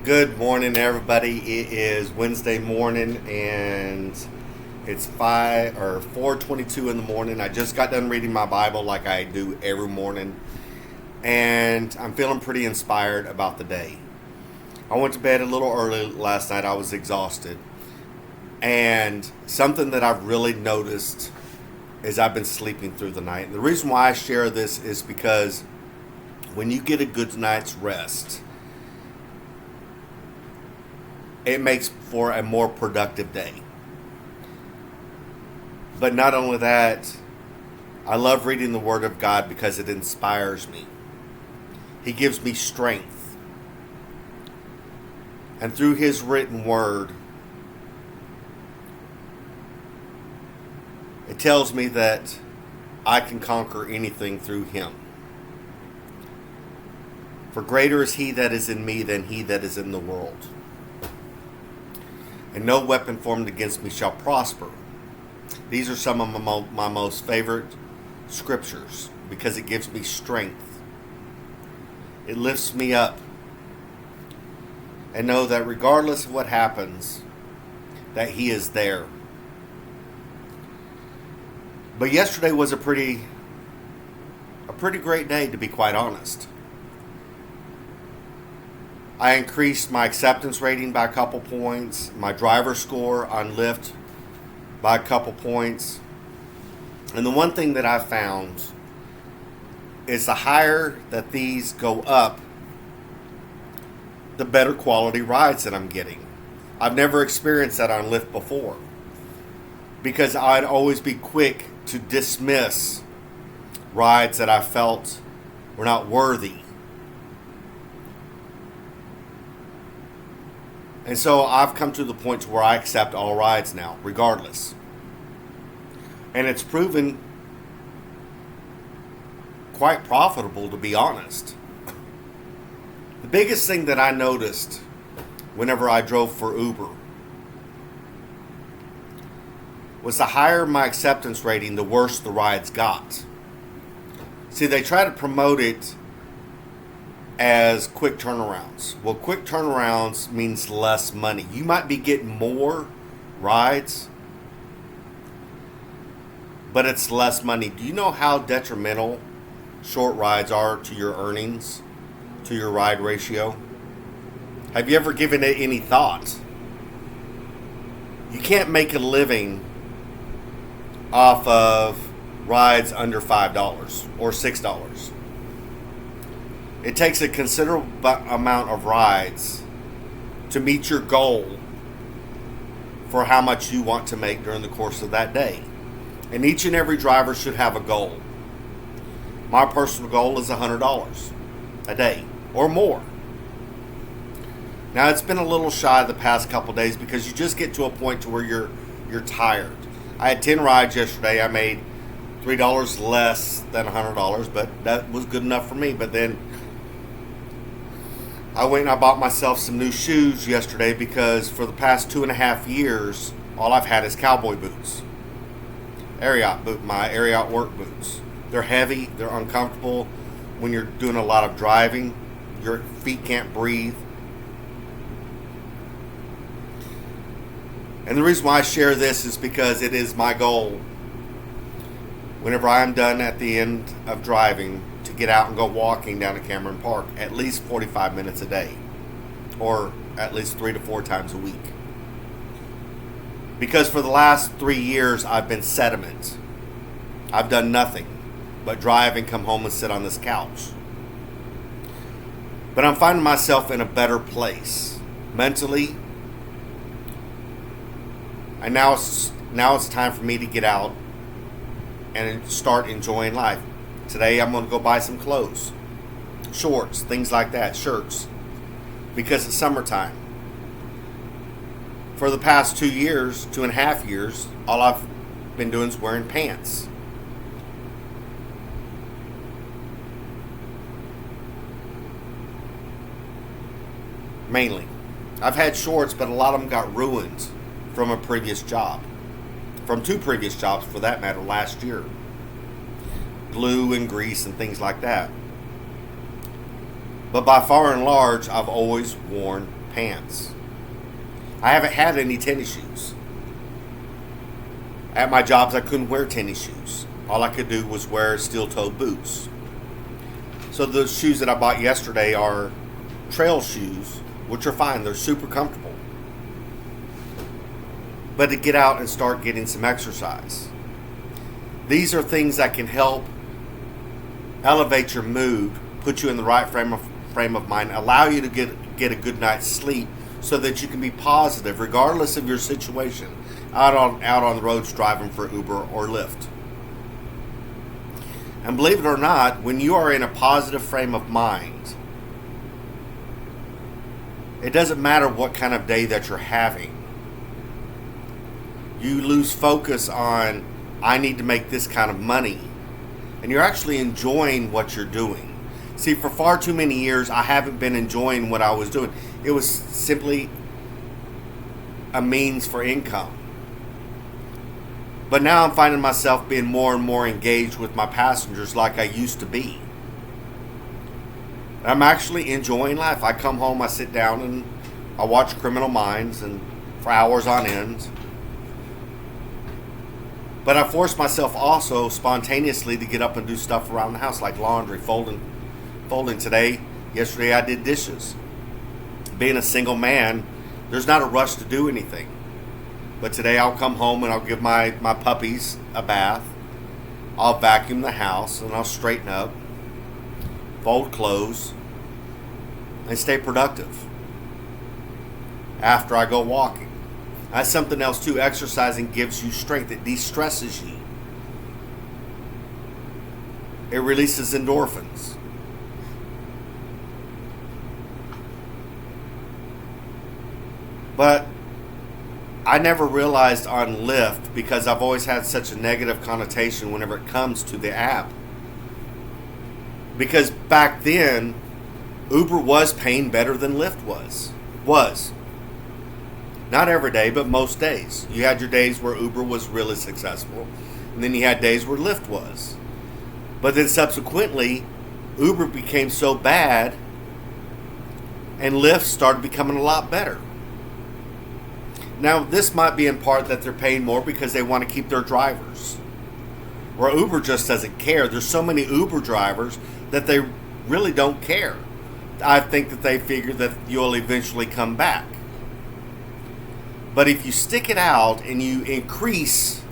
Good morning, everybody. It is Wednesday morning, and it's 4:22 in the morning. I just got done reading my Bible like I do every morning, and I'm feeling pretty inspired about the day. I went to bed a little early last night. I was exhausted, and something that I've really noticed is I've been sleeping through the night. And the reason why I share this is because when you get a good night's rest, it makes for a more productive day. But not only that, I love reading the Word of God because it inspires me. He gives me strength. And through His written Word, it tells me that I can conquer anything through Him. For greater is He that is in me than he that is in the world. And no weapon formed against me shall prosper. These are some of my most favorite scriptures because it gives me strength. It lifts me up. And know that regardless of what happens, that He is there. But yesterday was a pretty great day, to be quite honest. I increased my acceptance rating by a couple points, my driver score on Lyft by a couple points. And the one thing that I found is the higher that these go up, the better quality rides that I'm getting. I've never experienced that on Lyft before because I'd always be quick to dismiss rides that I felt were not worthy. And so I've come to the point where I accept all rides now, regardless. And it's proven quite profitable, to be honest. The biggest thing that I noticed whenever I drove for Uber was the higher my acceptance rating, the worse the rides got. See, they try to promote it as quick turnarounds. Well, quick turnarounds means less money. You might be getting more rides, but it's less money. Do you know how detrimental short rides are to your earnings, to your ride ratio? Have you ever given it any thought? You can't make a living off of rides under $5 or $6. It takes a considerable amount of rides to meet your goal for how much you want to make during the course of that day. And each and every driver should have a goal. My personal goal is $100 a day or more. Now, it's been a little shy the past couple days because you just get to a point to where you're tired. I had 10 rides yesterday. I made $3 less than $100, but that was good enough for me. But then I went and I bought myself some new shoes yesterday because for the past 2.5 years, all I've had is cowboy boots. My Ariat work boots. They're heavy, they're uncomfortable. When you're doing a lot of driving, your feet can't breathe. And the reason why I share this is because it is my goal, whenever I'm done at the end of driving, to get out and go walking down to Cameron Park at least 45 minutes a day, or at least 3 to 4 times a week. Because for the last 3 years I've been sediment. I've done nothing but drive and come home and sit on this couch. But I'm finding myself in a better place mentally. And now it's time for me to get out and start enjoying life. Today I'm going to go buy some clothes, shorts, things like that, shirts, because it's summertime. For the past 2.5 years, all I've been doing is wearing pants. Mainly. I've had shorts, but a lot of them got ruined from a previous job. From 2 previous jobs, for that matter, last year. Glue and grease and things like that. But by far and large, I've always worn pants. I haven't had any tennis shoes. At my jobs, I couldn't wear tennis shoes. All I could do was wear steel-toed boots. So the shoes that I bought yesterday are trail shoes, which are fine. They're super comfortable. But to get out and start getting some exercise. These are things that can help elevate your mood, put you in the right frame of mind, allow you to get a good night's sleep so that you can be positive regardless of your situation out on the roads driving for Uber or Lyft. And believe it or not, when you are in a positive frame of mind, it doesn't matter what kind of day that you're having. You lose focus on, I need to make this kind of money. And you're actually enjoying what you're doing. See, for far too many years, I haven't been enjoying what I was doing. It was simply a means for income. But now I'm finding myself being more and more engaged with my passengers like I used to be. I'm actually enjoying life. I come home, I sit down, and I watch Criminal Minds and for hours on end. But I force myself also spontaneously to get up and do stuff around the house, like laundry, folding today. Yesterday I did dishes. Being a single man, there's not a rush to do anything. But today I'll come home and I'll give my puppies a bath. I'll vacuum the house and I'll straighten up, fold clothes, and stay productive after I go walking. That's something else too. Exercising gives you strength. It de-stresses you. It releases endorphins. But I never realized on Lyft, because I've always had such a negative connotation whenever it comes to the app. Because back then, Uber was paying better than Lyft was. Not every day, but most days. You had your days where Uber was really successful, and then you had days where Lyft was. But then subsequently, Uber became so bad, and Lyft started becoming a lot better. Now, this might be in part that they're paying more because they want to keep their drivers. Where Uber just doesn't care. There's so many Uber drivers that they really don't care. I think that they figure that you'll eventually come back. But if you stick it out and you increase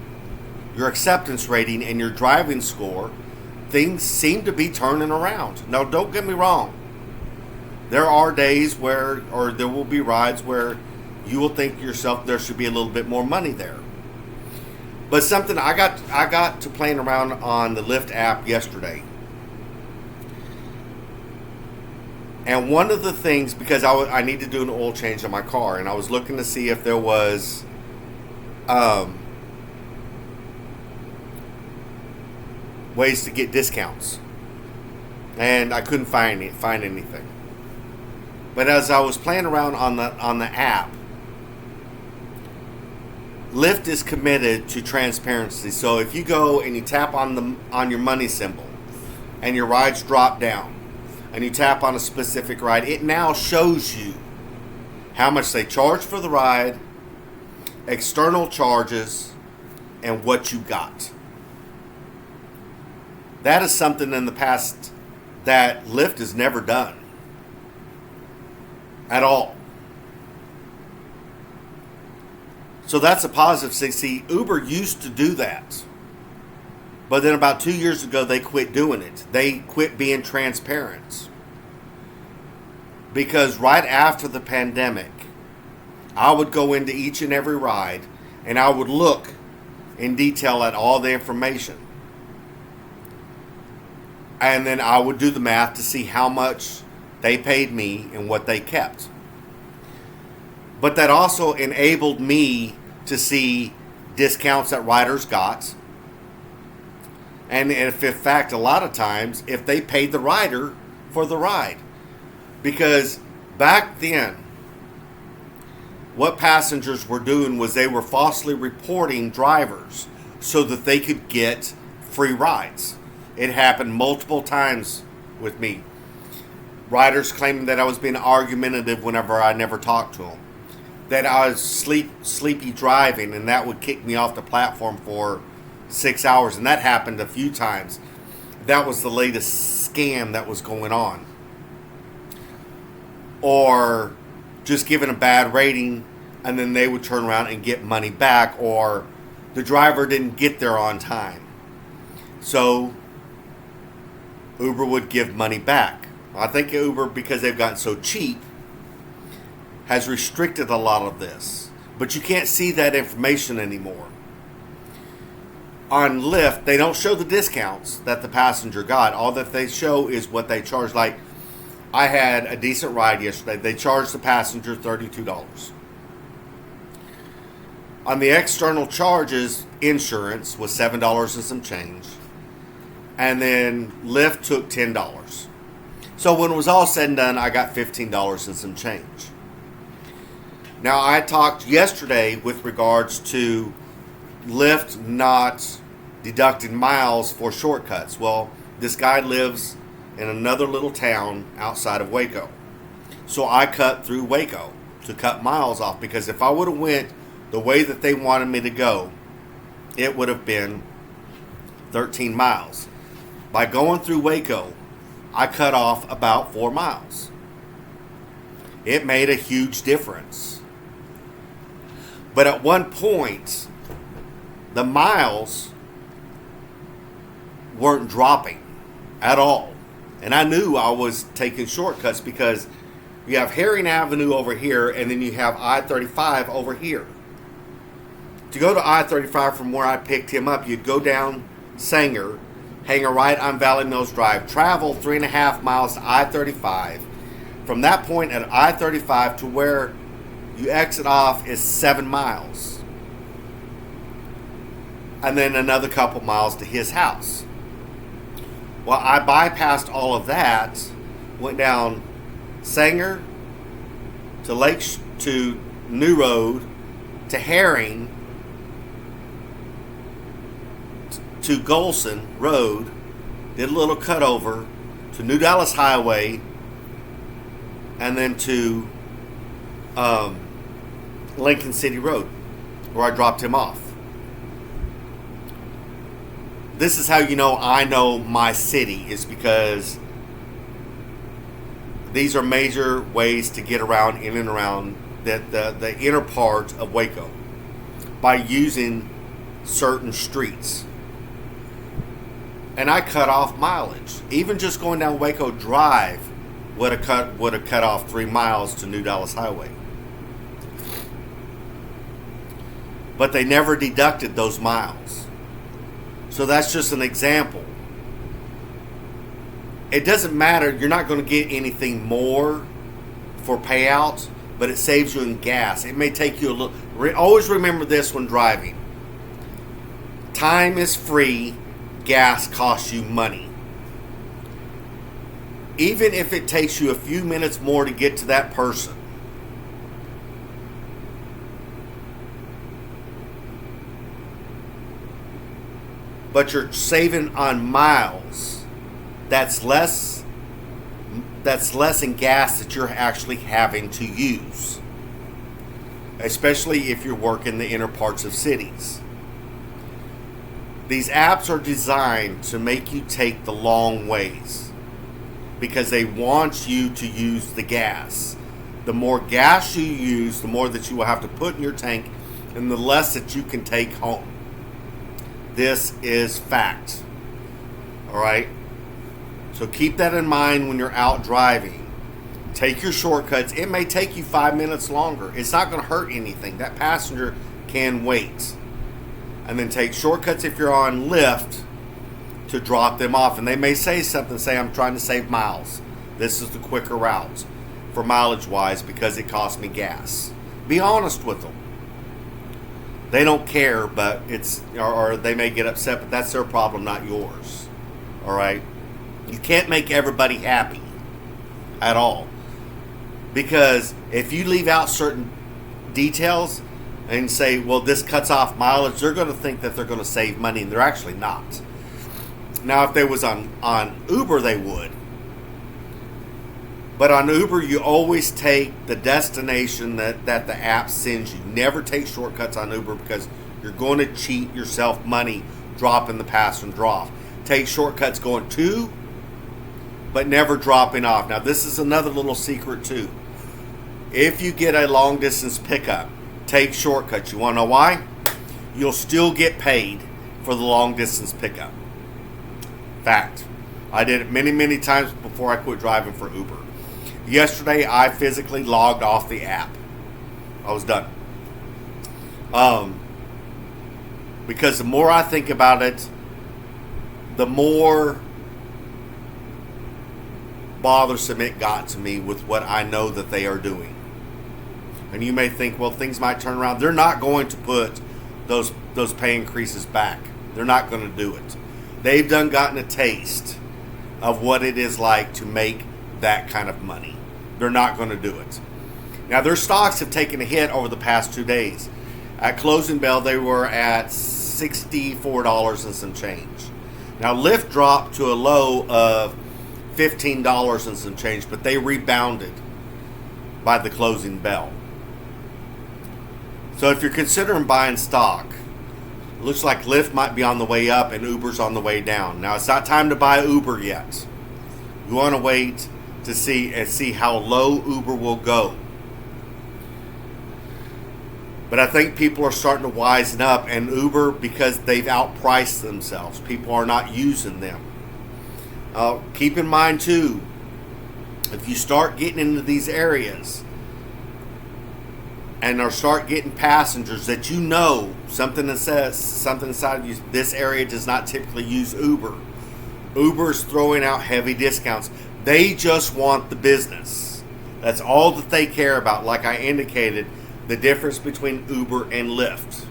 your acceptance rating and your driving score, things seem to be turning around. Now, don't get me wrong. There are days where, or there will be rides where you will think to yourself there should be a little bit more money there. But something I got to playing around on the Lyft app yesterday. And one of the things, because I need to do an oil change on my car, and I was looking to see if there was ways to get discounts, and I couldn't find anything. But as I was playing around on the app, Lyft is committed to transparency. So if you go and you tap on your money symbol, and your rides drop down, and you tap on a specific ride, it now shows you how much they charge for the ride, external charges, and what you got. That is something in the past that Lyft has never done at all. So that's a positive thing. See, Uber used to do that. But then about 2 years ago, they quit doing it. They quit being transparent. Because right after the pandemic, I would go into each and every ride and I would look in detail at all the information. And then I would do the math to see how much they paid me and what they kept. But that also enabled me to see discounts that riders got. And if in fact, a lot of times, if they paid the rider for the ride. Because back then, what passengers were doing was they were falsely reporting drivers so that they could get free rides. It happened multiple times with me. Riders claiming that I was being argumentative whenever I never talked to them. That I was sleepy driving, and that would kick me off the platform for 6 hours. And that happened a few times. That was the latest scam that was going on. Or just giving a bad rating, and then they would turn around and get money back, or the driver didn't get there on time. So Uber would give money back. I think Uber, because they've gotten so cheap, has restricted a lot of this. But you can't see that information anymore. On Lyft, they don't show the discounts that the passenger got. All that they show is what they charge. Like, I had a decent ride yesterday. They charged the passenger $32. On the external charges, insurance was $7 and some change. And then Lyft took $10. So when it was all said and done, I got $15 and some change. Now, I talked yesterday with regards to Lyft not deducting miles for shortcuts. Well, this guy lives in another little town outside of Waco. So I cut through Waco to cut miles off, because if I would have went the way that they wanted me to go, it would have been 13 miles. By going through Waco, I cut off about 4 miles. It made a huge difference. But at one point, the miles weren't dropping at all. And I knew I was taking shortcuts, because you have Herring Avenue over here, and then you have I-35 over here. To go to I-35 from where I picked him up, you'd go down Sanger, hang a right on Valley Mills Drive, travel 3.5 miles to I-35. From that point at I-35 to where you exit off is 7 miles. And then another couple miles to his house. Well, I bypassed all of that, went down Sanger to to New Road to Herring to Golson Road, did a little cutover to New Dallas Highway, and then to Lincoln City Road, where I dropped him off. This is how you know I know my city, is because these are major ways to get around in and around the inner part of Waco by using certain streets. And I cut off mileage. Even just going down Waco Drive would have cut off 3 miles to New Dallas Highway. But they never deducted those miles. So that's just an example. It doesn't matter. You're not going to get anything more for payouts, but it saves you in gas. It may take you a little. Always remember this when driving. Time is free. Gas costs you money. Even if it takes you a few minutes more to get to that person. But you're saving on miles. That's less in gas that you're actually having to use. Especially if you're working the inner parts of cities. These apps are designed to make you take the long ways, because they want you to use the gas. The more gas you use, the more that you will have to put in your tank, and the less that you can take home. This is fact. Alright? So keep that in mind when you're out driving. Take your shortcuts. It may take you 5 minutes longer. It's not going to hurt anything. That passenger can wait. And then take shortcuts if you're on Lyft to drop them off. And they may say something, say, I'm trying to save miles. This is the quicker route for mileage wise, because it costs me gas. Be honest with them. They don't care, but or they may get upset, but that's their problem, not yours. All right? You can't make everybody happy at all. Because if you leave out certain details and say, well, this cuts off mileage, they're going to think that they're going to save money, and they're actually not. Now, if they was on Uber, they would. But on Uber, you always take the destination that the app sends you. Never take shortcuts on Uber because you're going to cheat yourself money dropping the passenger off. Take shortcuts going to, but never dropping off. Now, this is another little secret too. If you get a long distance pickup, take shortcuts. You want to know why? You'll still get paid for the long distance pickup. Fact. I did it many, many times before I quit driving for Uber. Yesterday, I physically logged off the app. I was done. Because the more I think about it, the more bothersome it got to me with what I know that they are doing. And you may think, well, things might turn around. They're not going to put those pay increases back. They're not going to do it. They've gotten a taste of what it is like to make that kind of money. They're not going to do it. Now, their stocks have taken a hit over the past 2 days. At closing bell, they were at $64 and some change. Now, Lyft dropped to a low of $15 and some change, but they rebounded by the closing bell. So if you're considering buying stock, it looks like Lyft might be on the way up and Uber's on the way down. Now, it's not time to buy Uber yet. You want to wait to see how low Uber will go. But I think people are starting to wisen up, and Uber, because they've outpriced themselves, people are not using them. Keep in mind too, if you start getting into these areas and start getting passengers that you know something that says something inside of you, this area does not typically use Uber. Uber is throwing out heavy discounts. They just want the business. That's all that they care about. Like I indicated, the difference between Uber and Lyft.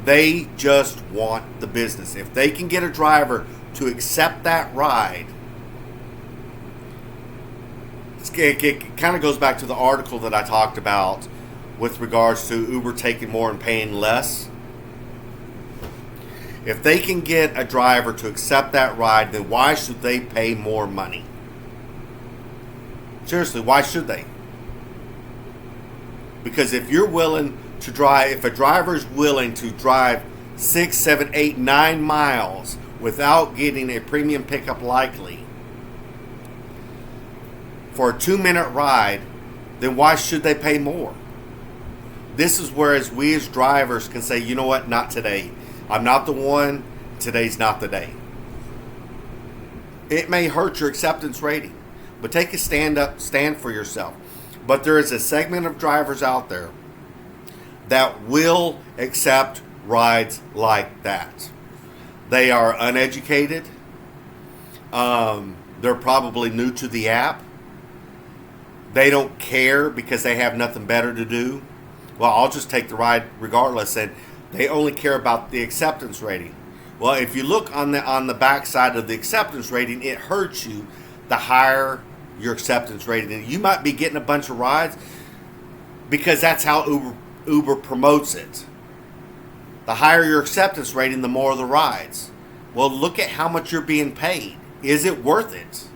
They just want the business. If they can get a driver to accept that ride, it kind of goes back to the article that I talked about with regards to Uber taking more and paying less. If they can get a driver to accept that ride, then why should they pay more money? Seriously, why should they? Because if you're willing to drive, if a driver is willing to drive 6, 7, 8, 9 miles without getting a premium pickup likely for a 2-minute ride, then why should they pay more? This is whereas we as drivers can say, you know what, not today. I'm not the one. Today's not the day. It may hurt your acceptance rating, but take a stand for yourself. But there is a segment of drivers out there that will accept rides like that. They are uneducated. They're probably new to the app. They don't care because they have nothing better to do. Well, I'll just take the ride regardless, and they only care about the acceptance rating. Well, if you look on the back side of the acceptance rating, it hurts you the higher your acceptance rating. And you might be getting a bunch of rides because that's how Uber promotes it. The higher your acceptance rating, the more the rides. Well, look at how much you're being paid. Is it worth it?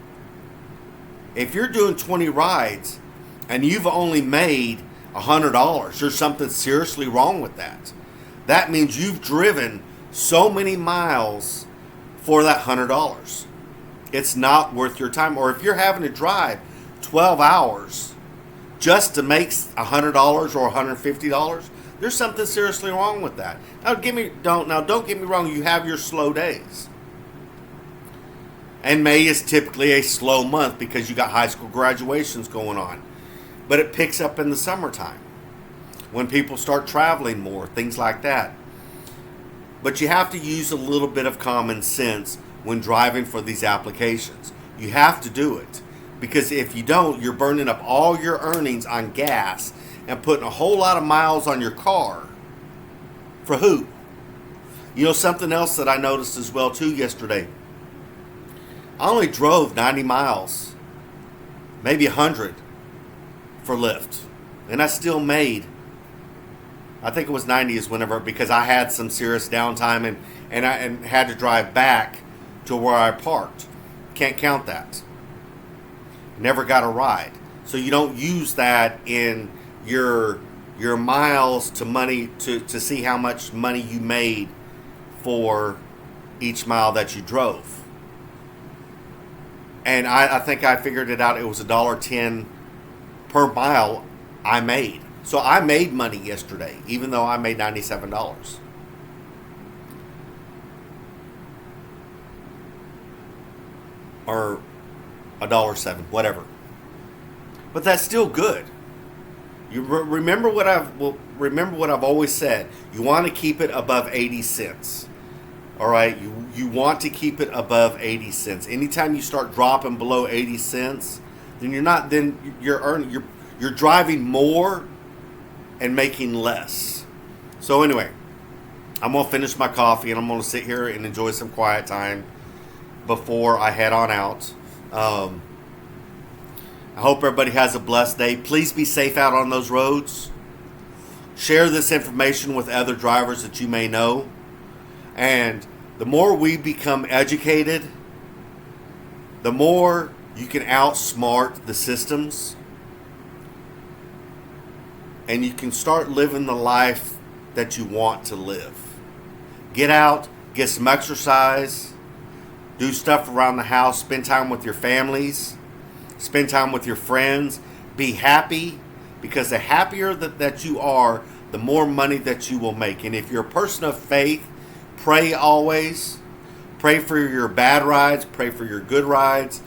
If you're doing 20 rides and you've only made $100, there's something seriously wrong with that. That means you've driven so many miles for that $100. It's not worth your time. Or if you're having to drive 12 hours just to make $100 or $150, there's something seriously wrong with that. Don't get me wrong, you have your slow days. And May is typically a slow month because you got high school graduations going on. But it picks up in the summertime when people start traveling more, things like that. But you have to use a little bit of common sense when driving for these applications. You have to do it. Because if you don't, you're burning up all your earnings on gas and putting a whole lot of miles on your car. For who? You know, something else that I noticed as well too yesterday. I only drove 90 miles, maybe 100 for Lyft. And I still made, I think it was 90 is whenever, because I had some serious downtime and had to drive back to where I parked. Can't count that. never got a ride. So you don't use that in your miles to money to see how much money you made for each mile that you drove. And I think I figured it out. It was $1.10 per mile I made. So I made money yesterday, even though I made $97. Or $1.07, whatever. But that's still good. You remember what I've always said. You want to keep it above 80 cents. All right, you want to keep it above 80 cents. Anytime you start dropping below 80 cents, then you're driving more and making less. So anyway, I'm going to finish my coffee and I'm going to sit here and enjoy some quiet time before I head on out. I hope everybody has a blessed day. Please be safe out on those roads. Share this information with other drivers that you may know. And the more we become educated, the more you can outsmart the systems. And you can start living the life that you want to live. Get out, get some exercise, do stuff around the house, spend time with your families, spend time with your friends, be happy, because the happier that you are, the more money that you will make. And if you're a person of faith, pray always. Pray for your bad rides, pray for your good rides,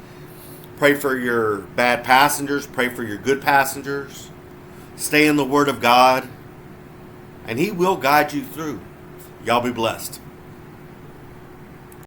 pray for your bad passengers, pray for your good passengers. Stay in the Word of God, and He will guide you through. Y'all be blessed.